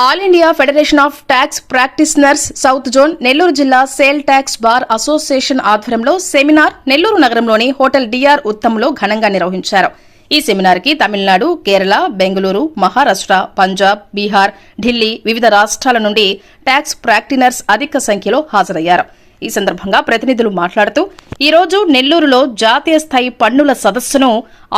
All India Federation of Tax practitioners south zone Nellore జిల్లా sale tax bar association ఆధ్వర్యంలో seminar Nellore నగరంలోని hotel DR ఉత్తమ్లో ఘనంగా నిర్వహించారు. ఈ సెమినార్ కి తమిళనాడు, కేరళ, బెంగళూరు, మహారాష్ట్ర, పంజాబ్, బీహార్, ఢిల్లీ వివిధ రాష్ట్రాల నుండి ట్యాక్స్ ప్రాక్టీషనర్స్ అధిక సంఖ్యలో హాజరయ్యారు. ఈ సందర్భంగా ప్రతినిధులు మాట్లాడుతూ ఈ రోజు నెల్లూరులో జాతీయ స్థాయి పన్నుల సదస్సును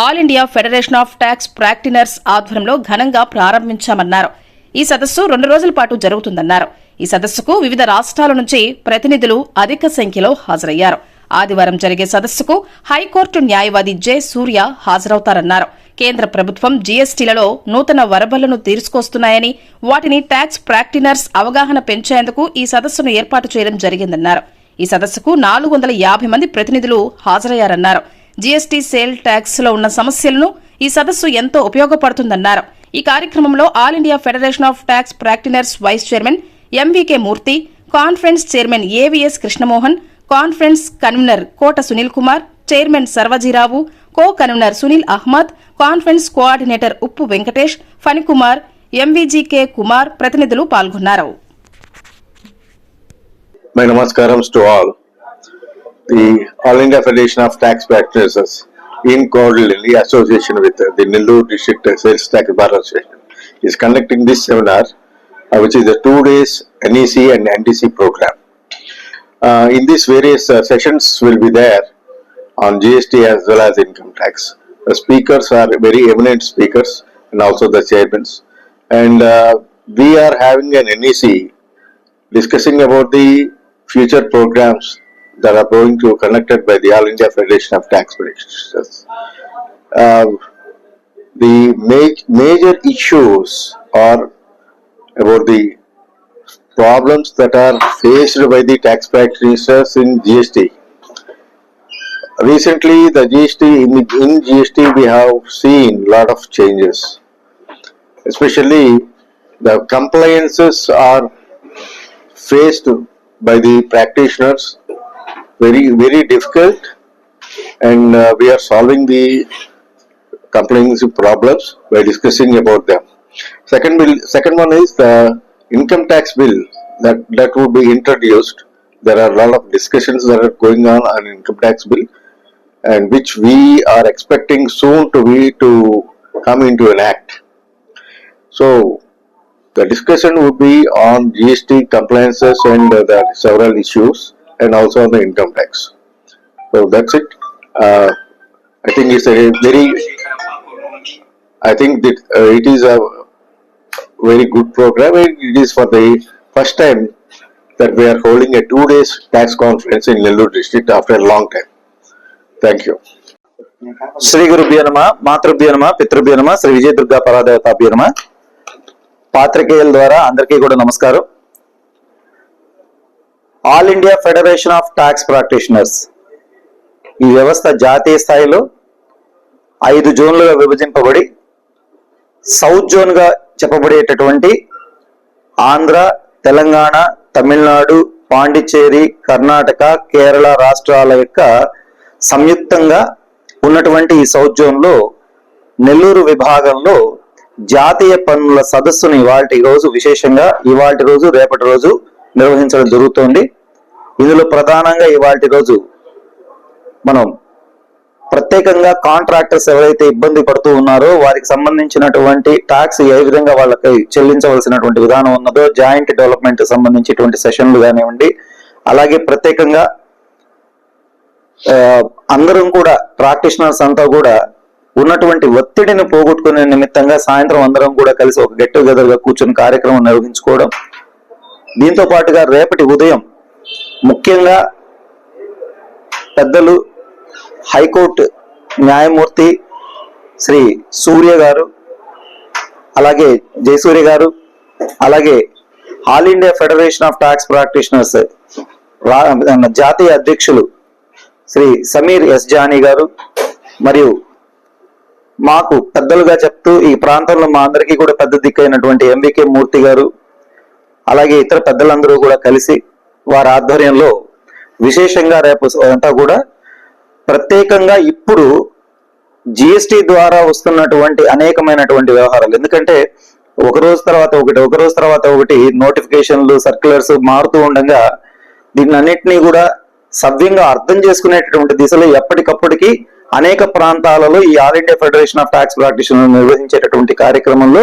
all India Federation of Tax practitioners ఆధ్వర్యంలో ఘనంగా ప్రారంభించామన్నారు. ఈ సదస్సు 2 రోజుల పాటు జరుగుతుందన్నారు. ఈ సదస్సుకు వివిధ రాష్ట్రాల నుంచి ప్రతినిధులు అధిక సంఖ్యలో హాజరయ్యారు. ఆదివారం జరిగే సదస్సుకు హైకోర్టు న్యాయవాది జె సూర్య హాజరవుతారన్నారు. కేంద్ర ప్రభుత్వం జీఎస్టీలలో నూతన వరబలను తీసుకొస్తున్నాయని, వాటిని ట్యాక్స్ ప్రాక్టీషనర్స్ అవగాహన పెంచేందుకు ఈ సదస్సును ఏర్పాటు చేయడం జరిగిందన్నారు. ఈ సదస్సుకు 450 మంది ప్రతినిధులు హాజరయ్యారన్నారు. జీఎస్టీ సేల్ ట్యాక్స్ లో ఉన్న సమస్యలను ఈ సదస్సు ఎంతో ఉపయోగపడుతుందన్నారు. ఈ కార్యక్రమంలో All India Federation of Tax Practitioners vice chairman MVK Murthy, conference chairman AVS Krishnamohan, conference convener Kota Sunil Kumar, chairman Sarvajirao, co convener Sunil Ahmed, conference coordinator Uppu Venkatesh, Phanikumar, ఎంవీజీకే Kumar ప్రతినిధులు పాల్గొన్నారు. My namaskaram to all. The All India Federation of Tax Practitioners in coordination association with the Nellore District Sales Tax Bar Association is conducting this seminar, which is a 2 days NEC and NDC program. In these various sessions will be there on GST as well as income tax. The speakers are very eminent speakers and also the chairmen. And we are having an NEC discussing about the future programs that are going to be conducted by the All India Federation of Tax Practitioners. The major issues are about the problems that are faced by the tax practitioners in GST. Recently, the GST in GST we have seen a lot of changes. Especially, the compliances are faced by the practitioners very difficult, and we are solving the compliance problems by discussing about them. Second one is the income tax bill that would be introduced. There are a lot of discussions that are going on income tax bill, and which we are expecting soon to come into an act. So the discussion would be on GST compliances and the several issues, and also on the income tax. So that's it. I think it's a very. I think that it is a very good program. It is for the first time that we are holding a 2 days tax conference in Nellore district after a long time. Thank you. Shri గురుభ్యో నమః, మాతృభ్యో నమః, పితృభ్యో నమః, శ్రీ విజయ దుర్గా పరాదేవతాభ్యో నమః. పాత్రికేయుల ద్వారా అందరికీ కూడా నమస్కారం. All India Federation of Tax practitioners ఈ వ్యవస్థ జాతీయ స్థాయిలో 5 జోన్లుగా విభజింపబడి సౌత్ జోన్ గా చెప్పబడేటటువంటి ఆంధ్ర, తెలంగాణ, తమిళనాడు, పాండిచ్చేరి, కర్ణాటక, కేరళ రాష్ట్రాల యొక్క సంయుక్తంగా ఉన్నటువంటి ఈ సౌత్ జోన్ లో నెల్లూరు విభాగంలో జాతీయ పన్నుల సదస్సును ఇవాల్టి రోజు విశేషంగా ఇవాల్టి రోజు రేపటి రోజు నిర్వహించడం జరుగుతోంది. ఇందులో ప్రధానంగా ఇవాల్టి రోజు మనం ప్రత్యేకంగా కాంట్రాక్టర్స్ ఎవరైతే ఇబ్బంది పడుతూ ఉన్నారో వారికి సంబంధించినటువంటి ట్యాక్స్ ఏ విధంగా వాళ్ళకి చెల్లించవలసినటువంటి విధానం ఉన్నదో, జాయింట్ డెవలప్మెంట్ సంబంధించినటువంటి సెషన్లు కానివ్వండి, అలాగే ప్రత్యేకంగా అందరం కూడా ప్రాక్టీషనర్స్ అంతా కూడా ఉన్నటువంటి ఒత్తిడిని పోగొట్టుకునే నిమిత్తంగా సాయంత్రం అందరం కూడా కలిసి ఒక గెట్ టుగెదర్ గా కూర్చొని కార్యక్రమం నిర్వహించుకోవడం. దీంతో పాటుగా రేపటి ఉదయం ముఖ్యంగా పెద్దలు హైకోర్టు న్యాయమూర్తి శ్రీ సూర్య గారు, అలాగే జయసూర్య గారు, అలాగే all India Federation of Tax practitioners జాతీయ అధ్యక్షులు శ్రీ సమీర్ ఎస్ జానీ గారు, మరియు మాకు పెద్దలుగా చెప్తూ ఈ ప్రాంతంలో మా అందరికీ కూడా పెద్ద దిక్కైనటువంటి ఎంవికే మూర్తి గారు, అలాగే ఇతర పెద్దలందరూ కూడా కలిసి వారి ఆధ్వర్యంలో విశేషంగా రేపు అంతా కూడా ప్రత్యేకంగా ఇప్పుడు జిఎస్టి ద్వారా వస్తున్నటువంటి అనేకమైనటువంటి వ్యవహారాలు, ఎందుకంటే ఒక రోజు తర్వాత ఒకటి నోటిఫికేషన్లు, సర్క్యులర్స్ మారుతూ ఉండగా దీన్ని అన్నిటినీ కూడా సవ్యంగా అర్థం చేసుకునేటటువంటి దిశలో ఎప్పటికప్పటికి అనేక ప్రాంతాలలో ఈ All India Federation of Tax Practitioners నిర్వహించేటటువంటి కార్యక్రమంలో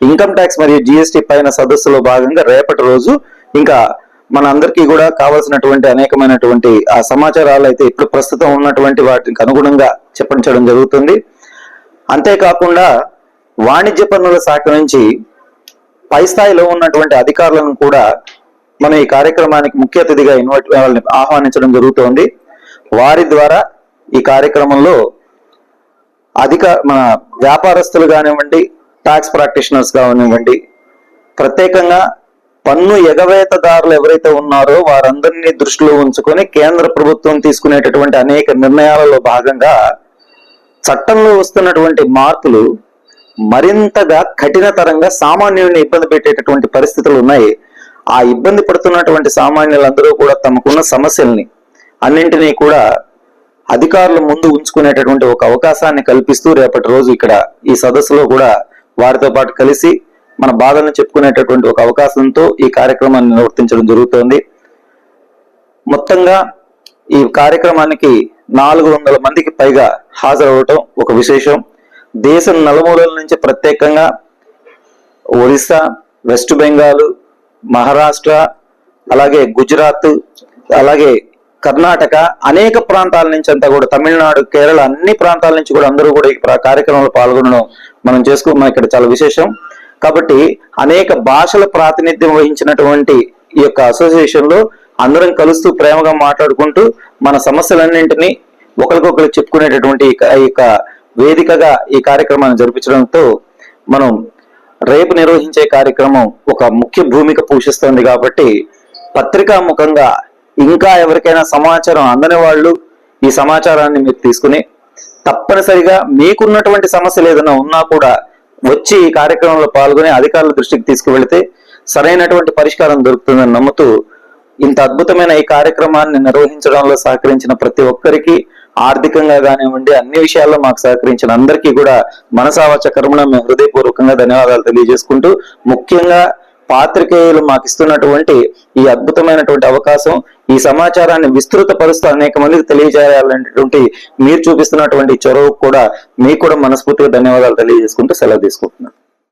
ఇన్కమ్ ట్యాక్స్ మరియు జిఎస్టి పైన సదస్సులో భాగంగా రేపటి రోజు ఇంకా మన అందరికీ కూడా కావాల్సినటువంటి అనేకమైనటువంటి ఆ సమాచారాలు అయితే ఇప్పుడు ప్రస్తుతం ఉన్నటువంటి వాటికి అనుగుణంగా చెప్పించడం జరుగుతుంది. అంతేకాకుండా వాణిజ్య పన్నుల శాఖ నుంచి పై స్థాయిలో ఉన్నటువంటి అధికారులను కూడా మన ఈ కార్యక్రమానికి ముఖ్య అతిథిగా వాళ్ళని ఆహ్వానించడం జరుగుతోంది. వారి ద్వారా ఈ కార్యక్రమంలో మన వ్యాపారస్తులు కానివ్వండి, ట్యాక్స్ ప్రాక్టీషనర్స్ కానివ్వండి, ప్రత్యేకంగా పన్ను ఎగవేతదారులు ఎవరైతే ఉన్నారో వారందరినీ దృష్టిలో ఉంచుకొని కేంద్ర ప్రభుత్వం తీసుకునేటటువంటి అనేక నిర్ణయాలలో భాగంగా చట్టంలో వస్తున్నటువంటి మార్పులు మరింతగా కఠినతరంగా సామాన్యుడిని ఇబ్బంది పెట్టేటటువంటి పరిస్థితులు ఉన్నాయి. ఆ ఇబ్బంది పడుతున్నటువంటి సామాన్యులందరూ కూడా తమకున్న సమస్యల్ని అన్నింటినీ కూడా అధికారుల ముందు ఉంచుకునేటటువంటి ఒక అవకాశాన్ని కల్పిస్తూ రేపటి రోజు ఇక్కడ ఈ సదస్సులో కూడా వారితో పాటు కలిసి మన బాధలను చెప్పుకునేటటువంటి ఒక అవకాశంతో ఈ కార్యక్రమాన్ని నిర్వర్తించడం జరుగుతోంది. మొత్తంగా ఈ కార్యక్రమానికి 400 మందికి పైగా హాజరవటం ఒక విశేషం. దేశం నలుమూలల నుంచి ప్రత్యేకంగా ఒరిస్సా, వెస్ట్ బెంగాల్, మహారాష్ట్ర, అలాగే గుజరాత్, అలాగే కర్ణాటక, అనేక ప్రాంతాల నుంచి అంతా కూడా తమిళనాడు, కేరళ, అన్ని ప్రాంతాల నుంచి కూడా అందరూ కూడా ఈ కార్యక్రమంలో పాల్గొనడం మనం చేసుకున్నాం ఇక్కడ చాలా విశేషం. కాబట్టి అనేక భాషల ప్రాతినిధ్యం వహించినటువంటి ఈ యొక్క అసోసియేషన్ లో అందరం కలుస్తూ ప్రేమగా మాట్లాడుకుంటూ మన సమస్యలన్నింటినీ ఒకరికొకరు చెప్పుకునేటటువంటి ఈ యొక్క వేదికగా ఈ కార్యక్రమాన్ని జరిపించడంతో మనం రేపు నిర్వహించే కార్యక్రమం ఒక ముఖ్య భూమిక పోషిస్తుంది. కాబట్టి పత్రికా ముఖంగా ఇంకా ఎవరికైనా సమాచారం అందని వాళ్ళు ఈ సమాచారాన్ని మీరు తీసుకుని తప్పనిసరిగా మీకున్నటువంటి సమస్యలు ఏదైనా ఉన్నా కూడా వచ్చి ఈ కార్యక్రమంలో పాల్గొని అధికారుల దృష్టికి తీసుకువెళితే సరైనటువంటి పరిష్కారం దొరుకుతుందని నమ్ముతూ ఇంత అద్భుతమైన ఈ కార్యక్రమాన్ని నిర్వహించడంలో సహకరించిన ప్రతి ఒక్కరికి, ఆర్థికంగా కానివ్వండి అన్ని విషయాల్లో మాకు సహకరించిన అందరికీ కూడా మనసావాచ కర్మణ మేము హృదయపూర్వకంగా ధన్యవాదాలు తెలియజేసుకుంటూ, ముఖ్యంగా పాత్రికేయులు మాకు ఇస్తున్నటువంటి ఈ అద్భుతమైనటువంటి అవకాశం, ఈ సమాచారాన్ని విస్తృత పరుస్తూ అనేక మందికి తెలియజేయాలనేటువంటి మీరు చూపిస్తున్నటువంటి చొరవకు కూడా మీకు కూడా మనస్ఫూర్తిగా ధన్యవాదాలు తెలియజేసుకుంటూ సెలవు తీసుకుంటున్నాను.